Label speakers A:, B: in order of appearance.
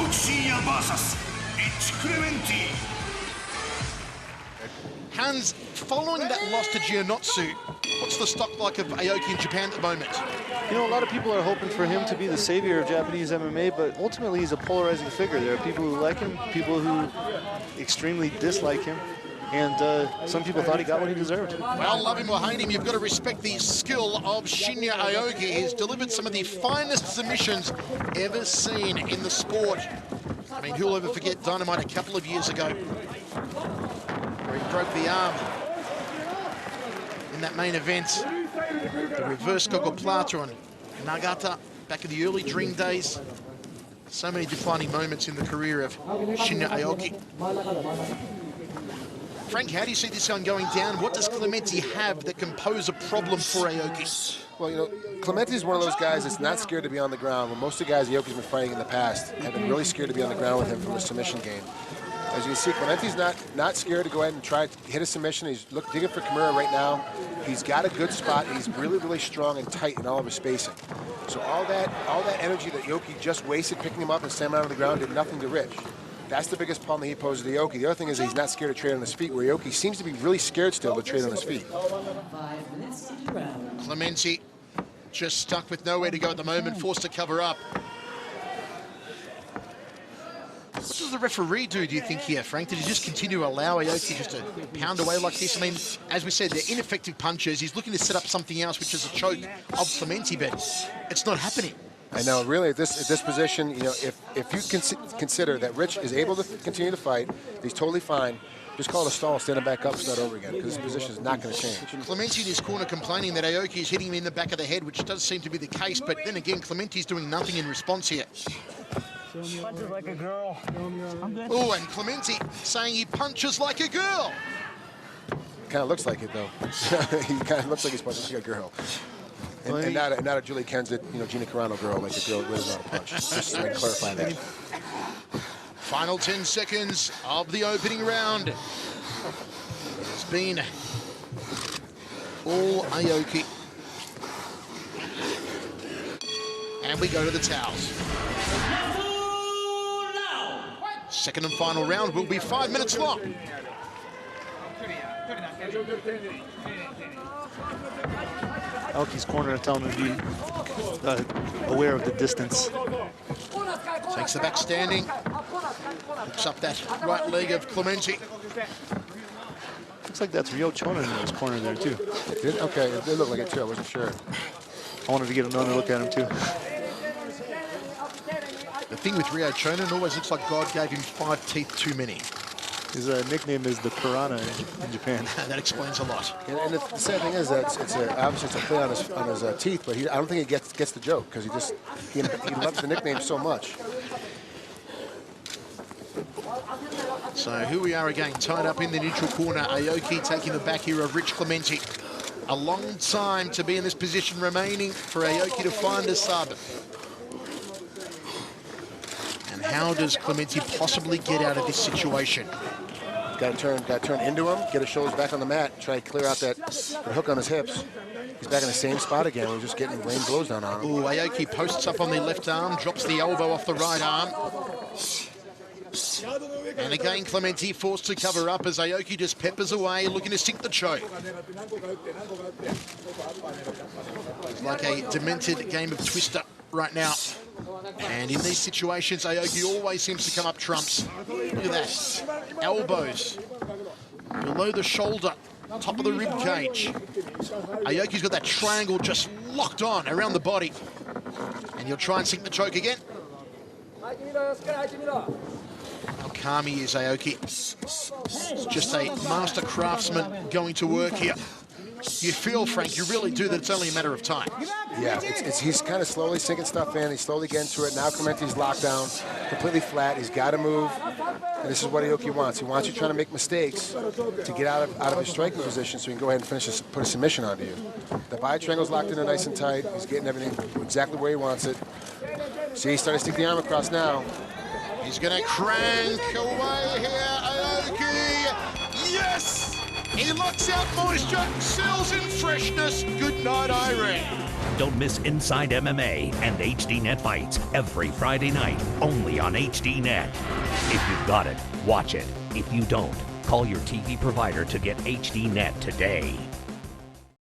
A: Shinya vs. Clementi.
B: Hans, following that loss to Giannotsu, what's the stock like of Aoki in Japan at the moment?
C: You know, a lot of people are hoping for him to be the savior of Japanese MMA, but ultimately he's a polarizing figure. There are people who like him, people who extremely dislike him, and some people thought he got what he deserved.
B: Well, love him or hate him, you've got to respect the skill of Shinya Aoki. He's delivered some of the finest submissions ever seen in the sport. I mean, who'll ever forget Dynamite a couple of years ago, where he broke the arm in that main event. The reverse gogoplata on Nagata back in the early Dream days. So many defining moments in the career of Shinya Aoki. Frank, how do you see this one going down? What does Clementi have that can pose a problem for Aoki?
D: Well, you know, Clementi is one of those guys that's not scared to be on the ground. When most of the guys Aoki's been fighting in the past have been really scared to be on the ground with him from a submission game. As you can see, Clementi's not scared to go ahead and try to hit a submission. He's digging for Kimura right now. He's got a good spot. He's really, really strong and tight in all of his spacing. So all that energy that Aoki just wasted picking him up and sending him out on the ground did nothing to Rich. That's the biggest problem that he poses to Aoki. The other thing is he's not scared to trade on his feet, where Aoki seems to be really scared still to trade on his feet.
B: Clementi just stuck with nowhere to go at the moment, forced to cover up. What does the referee do you think here, Frank? Did he just continue to allow Aoki just to pound away like this? I mean, as we said, they're ineffective punches. He's looking to set up something else, which is a choke of Clementi, but it's not happening.
D: I know, really, at this position, you know, if you consider that Rich is able to continue to fight, he's totally fine, just call it a stall, stand him back up, start over again, because his position is not going to change.
B: Clementi in his corner complaining that Aoki is hitting him in the back of the head, which does seem to be the case, but then again, Clementi's doing nothing in response here.
E: Punches like a girl.
B: Oh, and Clementi saying he punches like a girl.
D: Kind of looks like it, though. He kind of looks like he's punching like a girl. And not a Julie Kensett, you know, Gina Carano girl, like a girl who doesn't know how to punch. Just to clarify that.
B: Final 10 seconds of the opening round. It's been all Aoki. And we go to the towels. Second and final round will be 5 minutes long.
C: Aoki's corner are telling him to be aware of the distance.
B: Takes the back standing. Hooks up that right leg of Clementi.
C: Looks like that's Ryo Chonan in his corner there, too.
D: It did? Okay, it did look like it, too. I wasn't sure.
C: I wanted to get another look at him, too.
B: The thing with Ryo Chonan always looks like God gave him 5 teeth too many.
C: His nickname is the Piranha in Japan.
B: That explains a lot.
D: And the sad thing is that obviously it's a play on his teeth, but I don't think he gets the joke because he loves the nickname so much.
B: So here we are again, tied up in the neutral corner. Aoki taking the back here of Rich Clementi. A long time to be in this position remaining for Aoki to find a sub. And how does Clementi possibly get out of this situation?
D: Got to turn into him, get his shoulders back on the mat, try to clear out that hook on his hips. He's back in the same spot again. We're just getting rain blows down on him.
B: Ooh, Aoki posts up on the left arm, drops the elbow off the right arm. And again, Clementi forced to cover up as Aoki just peppers away, looking to sink the choke. It's like a demented game of Twister right now. And in these situations, Aoki always seems to come up trumps. Look at that. Elbows below the shoulder, top of the rib cage. Aoki's got that triangle just locked on around the body. And he'll try and sink the choke again. How calm he is, Aoki. It's just a master craftsman going to work here. You feel, Frank, you really do, that it's only a matter of time.
D: Yeah, he's kind of slowly sinking stuff in. He's slowly getting to it. Now Clementi's locked down, completely flat. He's got to move. And this is what Aoki wants. He wants you trying to make mistakes to get out of his striking position so he can go ahead and put a submission onto you. The body triangle's locked in there nice and tight. He's getting everything exactly where he wants it. See, he's starting to stick the arm across now.
B: He's going to crank away here, Aoki. Yes! He locks out moisture, seals in freshness. Good night, Irene.
F: Don't miss Inside MMA and HDNet fights every Friday night, only on HDNet. If you've got it, watch it. If you don't, call your TV provider to get HDNet today.